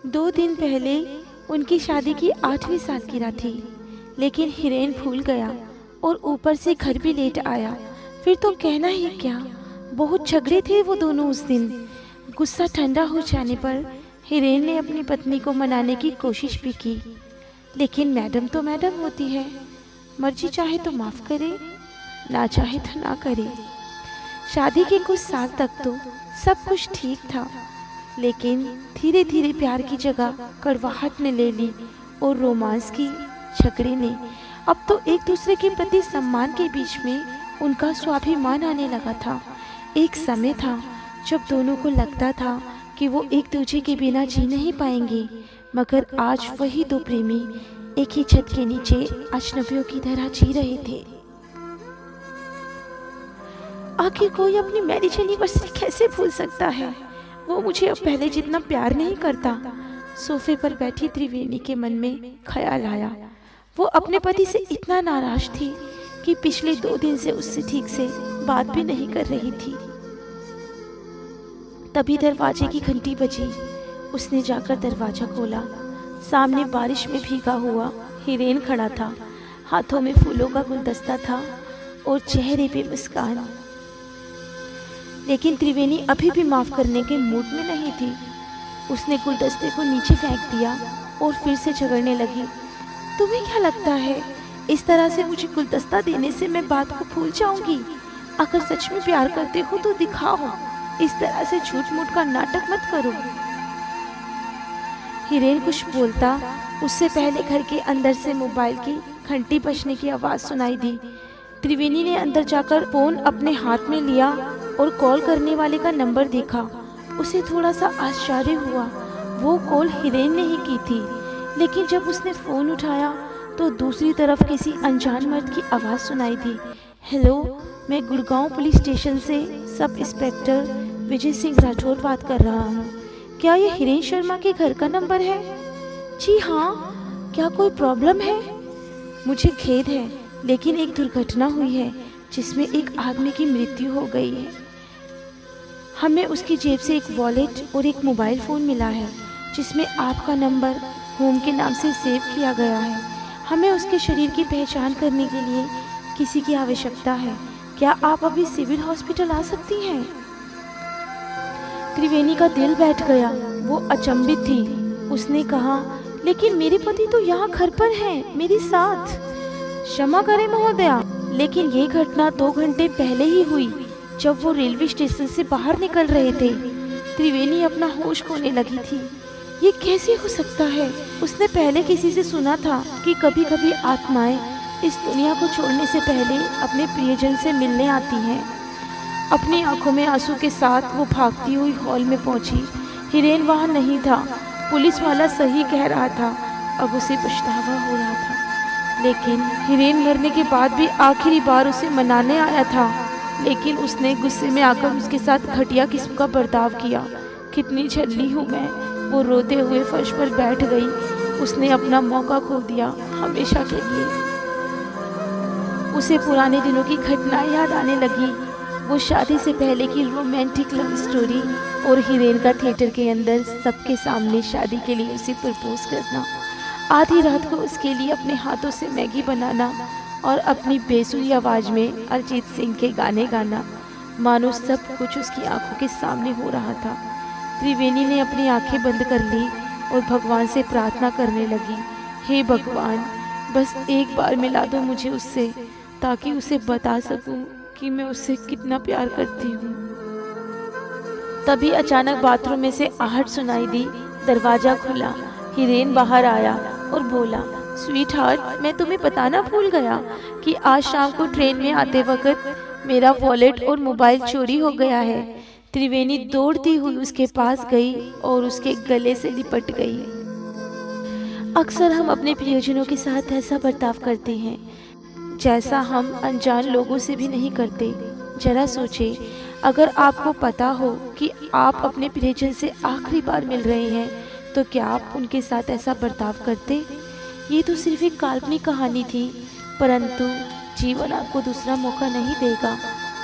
दो दिन पहले उनकी शादी की 8वीं सालगिरह थी, लेकिन हिरेन भूल गया और ऊपर से घर भी लेट आया। फिर तो कहना ही क्या, बहुत झगड़े थे वो दोनों उस दिन। गुस्सा ठंडा हो जाने पर हिरेन ने अपनी पत्नी को मनाने की कोशिश भी की, लेकिन मैडम तो मैडम होती है, मर्जी चाहे तो माफ़ करे, ना चाहे तो ना करे। शादी के कुछ साल तक तो सब कुछ ठीक था, लेकिन धीरे धीरे प्यार की जगह कड़वाहट ने ले ली और रोमांस की झगड़े ने। अब तो एक दूसरे के प्रति सम्मान के बीच में उनका स्वाभिमान आने लगा था। एक समय था जब दोनों को लगता था कि वो एक दूसरे के बिना जी नहीं पाएंगे, मगर आज वही दो प्रेमी एक ही छत के नीचे अजनबियों की तरह जी रहे थे। आखिर कोई अपनी मैरिज एनिवर्सरी कैसे भूल सकता है? वो मुझे अब पहले जितना प्यार नहीं करता। सोफे पर बैठी त्रिवेणी के मन में ख्याल आया। वो अपने पति से इतना नाराज थी कि पिछले 2 दिन से उससे ठीक से बात भी नहीं कर रही थी। तभी दरवाजे की घंटी बजी। उसने जाकर दरवाजा खोला। सामने बारिश में भीगा हुआ हिरेन खड़ा था। हाथों में फूलों का गुलदस्ता था और चेहरे पे मुस्कान। लेकिन त्रिवेणी अभी भी माफ करने के मूड में नहीं थी। उसने गुलदस्ते को नीचे फेंक दिया और फिर से झगड़ने लगी। तुम्हें क्या लगता है इस तरह से मुझे गुलदस्ता देने से मैं बात को भूल जाऊंगी? अगर सच में प्यार करते हो तो दिखाओ, इस तरह से झूठ मूठ का नाटक मत करो। हिरेन कुछ बोलता उससे पहले घर के अंदर से मोबाइल की घंटी बजने की आवाज़ सुनाई दी। त्रिवेणी ने अंदर जाकर फोन अपने हाथ में लिया और कॉल करने वाले का नंबर देखा। उसे थोड़ा सा आश्चर्य हुआ। वो कॉल हिरेन ने ही की थी, लेकिन जब उसने फ़ोन उठाया तो दूसरी तरफ किसी अनजान मर्द की आवाज़ सुनाई दी। हेलो, मैं गुड़गांव पुलिस स्टेशन से सब इंस्पेक्टर विजय सिंह राठौर बात कर रहा हूँ। क्या ये हिरेन शर्मा के घर का नंबर है? जी हाँ, क्या कोई प्रॉब्लम है? मुझे खेद है, लेकिन एक दुर्घटना हुई है जिसमें एक आदमी की मृत्यु हो गई है। हमें उसकी जेब से एक वॉलेट और एक मोबाइल फ़ोन मिला है जिसमें आपका नंबर होम के नाम से सेव किया गया है। हमें उसके शरीर की पहचान करने के लिए किसी की आवश्यकता है। क्या आप अभी सिविल हॉस्पिटल आ सकती हैं? त्रिवेणी का दिल बैठ गया। वो अचंभित थी। उसने कहा, लेकिन मेरे पति तो यहाँ घर पर हैं, मेरे साथ। क्षमा करें महोदया, लेकिन ये घटना 2 घंटे पहले ही हुई, जब वो रेलवे स्टेशन से बाहर निकल रहे थे। त्रिवेणी अपना होश खोने लगी थी। ये कैसे हो सकता है? उसने पहले किसी से सुना था कि कभी कभी आत्माएं इस दुनिया को छोड़ने से पहले अपने प्रियजन से मिलने आती हैं। अपनी आंखों में आंसू के साथ वो भागती हुई हॉल में पहुंची। हिरेन वहाँ नहीं था। पुलिस वाला सही कह रहा था। अब उसे पछतावा हो रहा था। लेकिन हिरेन मरने के बाद भी आखिरी बार उसे मनाने आया था, लेकिन उसने गुस्से में आकर उसके साथ घटिया किस्म का बर्ताव किया। कितनी झल्ली हूँ मैं। वो रोते हुए फर्श पर बैठ गई। उसने अपना मौका खो दिया, हमेशा के लिए। उसे पुराने दिनों की घटनाएं याद आने लगी। वो शादी से पहले की रोमांटिक लव स्टोरी और हिरेन का थिएटर के अंदर सबके सामने शादी के लिए उसे प्रपोज करना, आधी रात को उसके लिए अपने हाथों से मैगी बनाना और अपनी बेसुरी आवाज़ में अरिजीत सिंह के गाने गाना, मानो सब कुछ उसकी आंखों के सामने हो रहा था। त्रिवेणी ने अपनी आंखें बंद कर ली और भगवान से प्रार्थना करने लगी, हे भगवान, बस एक बार मिला दो मुझे उससे, ताकि उसे बता सकूं कि मैं उससे कितना प्यार करती हूँ। तभी अचानक बाथरूम में से आहट सुनाई दी। दरवाज़ा खुला। हिरेन बाहर आया और बोला, स्वीट हार्ट, मैं तुम्हें बताना भूल गया कि आज शाम को ट्रेन में आते वक्त मेरा वॉलेट और मोबाइल चोरी हो गया है। त्रिवेणी दौड़ती हुई उसके पास गई और उसके गले से लिपट गई। अक्सर हम अपने प्रियजनों के साथ ऐसा बर्ताव करते हैं जैसा हम अनजान लोगों से भी नहीं करते। जरा सोचें, अगर आपको पता हो कि आप अपने प्रियजन से आखिरी बार मिल रहे हैं, तो क्या आप उनके साथ ऐसा बर्ताव करते? ये तो सिर्फ एक काल्पनिक कहानी थी, परंतु जीवन आपको दूसरा मौका नहीं देगा।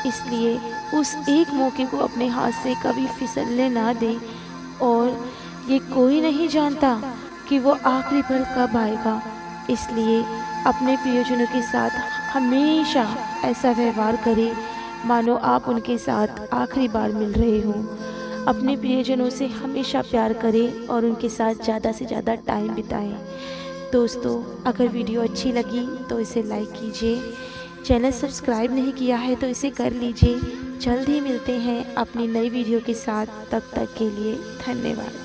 इसलिए उस एक मौके को अपने हाथ से कभी फिसलने ना दें और ये कोई नहीं जानता कि वो आखिरी पल कब आएगा, इसलिए अपने प्रियजनों के साथ हमेशा ऐसा व्यवहार करें मानो आप उनके साथ आखिरी बार मिल रहे हो। अपने प्रियजनों से हमेशा प्यार करें और उनके साथ ज़्यादा से ज़्यादा टाइम बिताएं। दोस्तों, अगर वीडियो अच्छी लगी तो इसे लाइक कीजिए। चैनल सब्सक्राइब नहीं किया है तो इसे कर लीजिए। जल्द ही मिलते हैं अपनी नई वीडियो के साथ, तब तक के लिए धन्यवाद।